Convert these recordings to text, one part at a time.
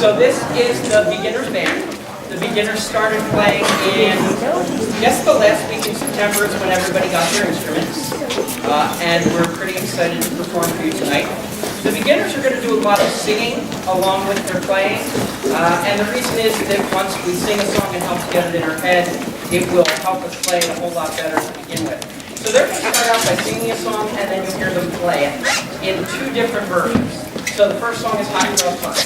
So this is the beginner's band. The beginners started playing in just the last week in September is when everybody got their instruments. And we're pretty excited to perform for you tonight. The beginners are going to do a lot of singing along with their playing. And the reason is that once we sing a song and help get it in our head, it will help us play it a whole lot better to begin with. So they're going to start out by singing a song, and then you'll hear them play it in two different versions. So the first song is Hot Girl Fun.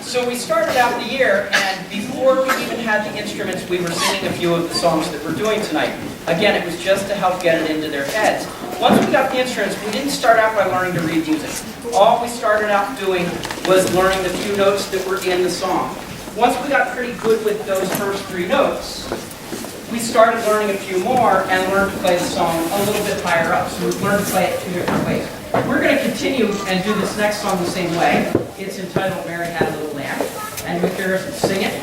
So we started out the year, and before we even had the instruments, we were singing a few of the songs that we're doing tonight. Again, it was just to help get it into their heads. Once we got the instruments, we didn't start out by learning to read music. All we started out doing was learning the few notes that were in the song. Once we got pretty good with those first three notes, we started learning a few more and learned to play the song a little bit higher up. So we learned to play it two different ways. We're going to continue and do this next song the same way. It's entitled Mary Had a Little Lamb. And you'll hear us sing it,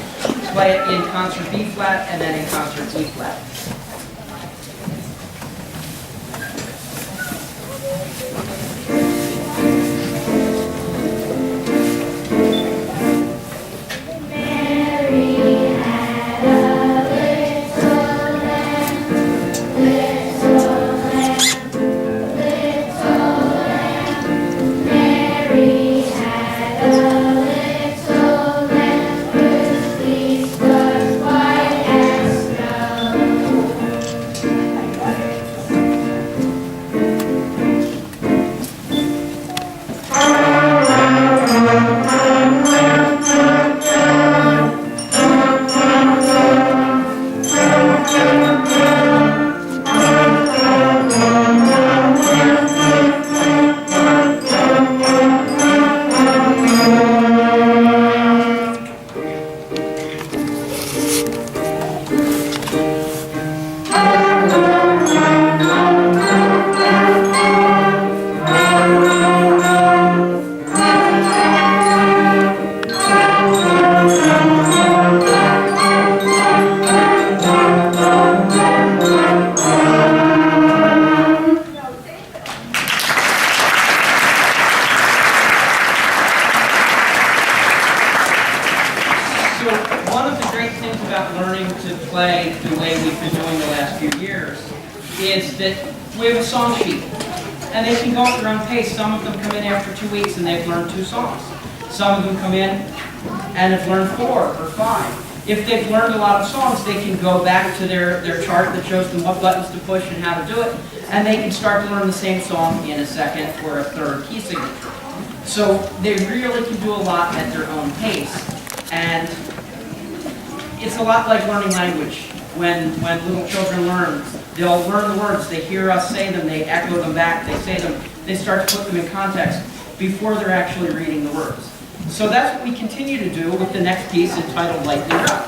play it in concert B flat, and then in concert E flat. Play the way we've been doing the last few years is that we have a song sheet, and they can go at their own pace. Some of them come in after 2 weeks and they've learned 2 songs. Some of them come in and have learned 4 or 5. If they've learned a lot of songs, they can go back to their chart that shows them what buttons to push and how to do it, and they can start to learn the same song in a second or a third key signature. So they really can do a lot at their own pace. And it's a lot like learning language. When little children learn, they'll learn the words, they hear us say them, they echo them back, they say them, they start to put them in context before they're actually reading the words. So that's what we continue to do with the next piece entitled Lightning Rock.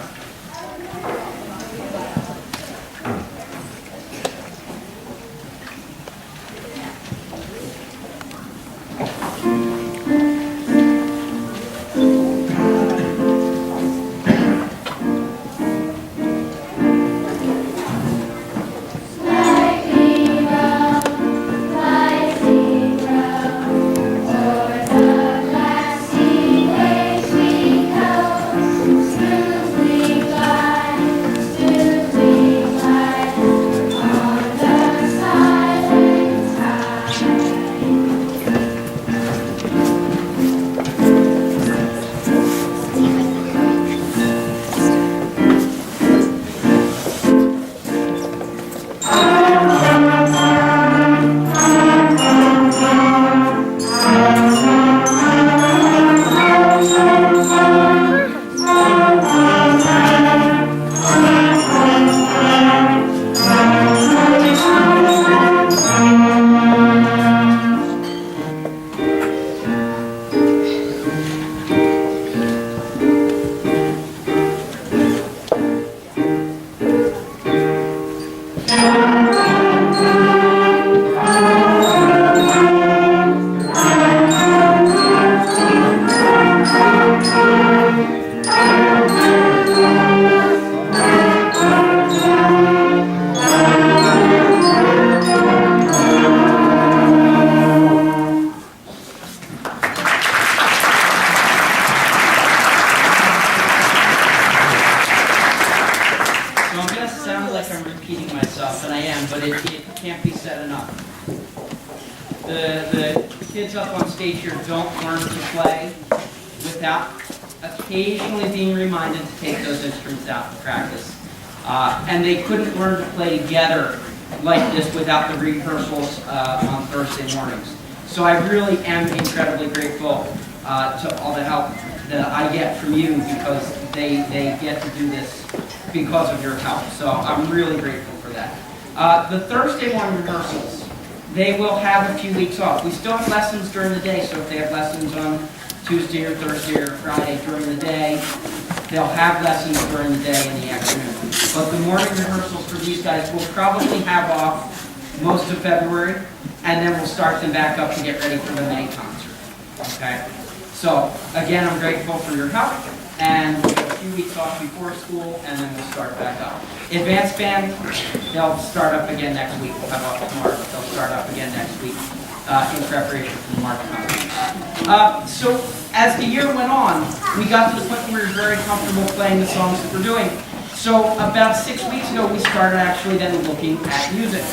The kids up on stage here don't learn to play without occasionally being reminded to take those instruments out and practice. And they couldn't learn to play together like this without the rehearsals on Thursday mornings. So I really am incredibly grateful to all the help that I get from you, because they get to do this because of your help. So I'm really grateful for that. The Thursday morning rehearsals, they will have a few weeks off. We still have lessons during the day, so if they have lessons on Tuesday or Thursday or Friday during the day, they'll have lessons during the day and the afternoon. But the morning rehearsals for these guys will probably have off most of February, and then we'll start them back up to get ready for the May concert. Okay? So, again, I'm grateful for your help, and we'll have a few weeks off before school, and then we'll start back up. Advanced band, they'll start up again next week. We'll have off tomorrow, but they'll start up again next week in preparation for the March concert. So, as the year went on, we got to the point where we were very comfortable playing the songs that we're doing. So, about 6 weeks ago, we started actually then looking at music.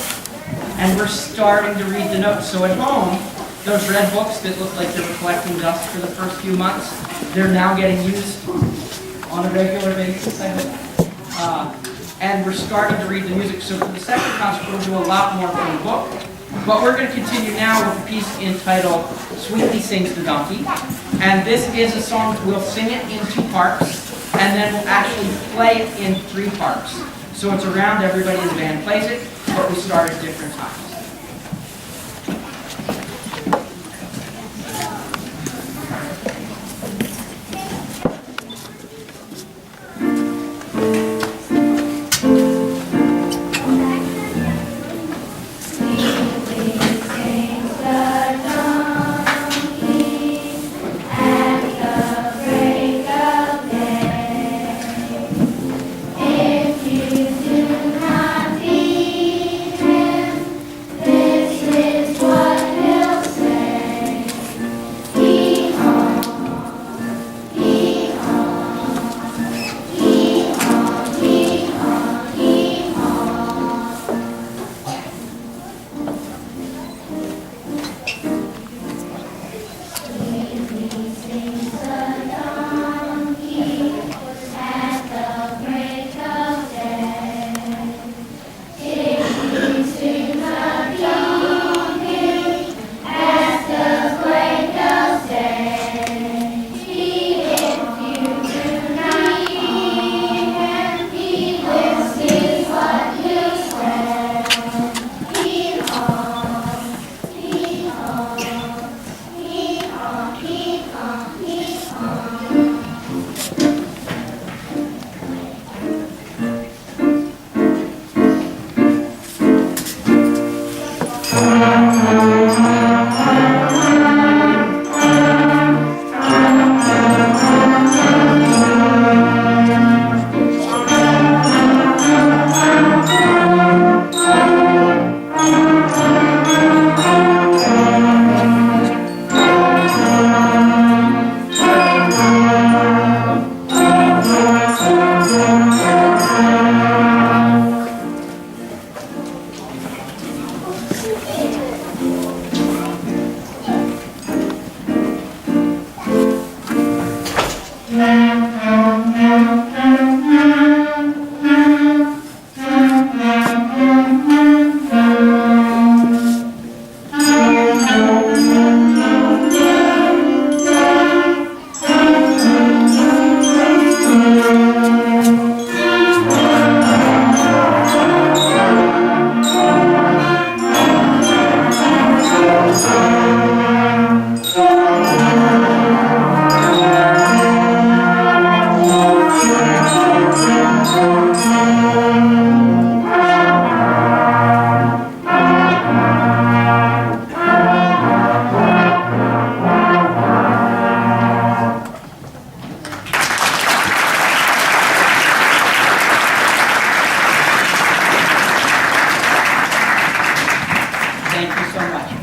And we're starting to read the notes. So at home, those red books that look like they were collecting dust for the first few months, they're now getting used on a regular basis, I hope. And we're starting to read the music. So for the second concert, we'll do a lot more from the book. But we're going to continue now with a piece entitled Sweetly Sings the Donkey. And this is a song, we'll sing it in 2 parts, and then we'll actually play it in 3 parts. So it's around, everybody in the band plays it, but we start at different times.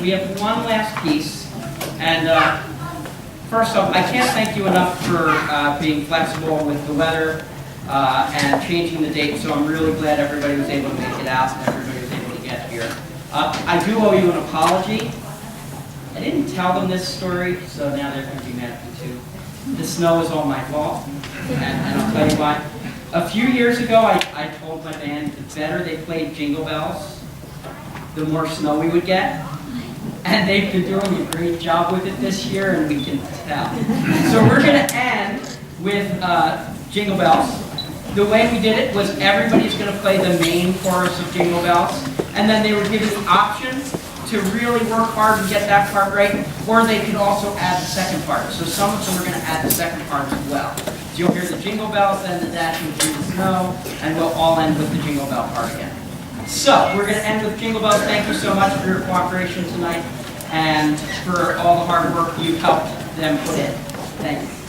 We have one last piece, and first off, I can't thank you enough for being flexible with the weather and changing the date, so I'm really glad everybody was able to make it out and everybody was able to get here. I do owe you an apology. I didn't tell them this story, so now they're going to be mad at me too. The snow is all my fault, and I'll tell you why. A few years ago, I told my band the better they played Jingle Bells, the more snow we would get. And they've been doing a great job with it this year, and we can tell. So we're going to end with Jingle Bells. The way we did it was everybody's going to play the main chorus of Jingle Bells, and then they were given the option to really work hard and get that part right, or they could also add the second part. So some of them are going to add the second part as well. So you'll hear the Jingle Bells, then the Dashing Through the Snow, and we'll all end with the Jingle Bell part again. So, we're going to end with Jingle Bells. Thank you so much for your cooperation tonight and for all the hard work you've helped them put in. Thank you.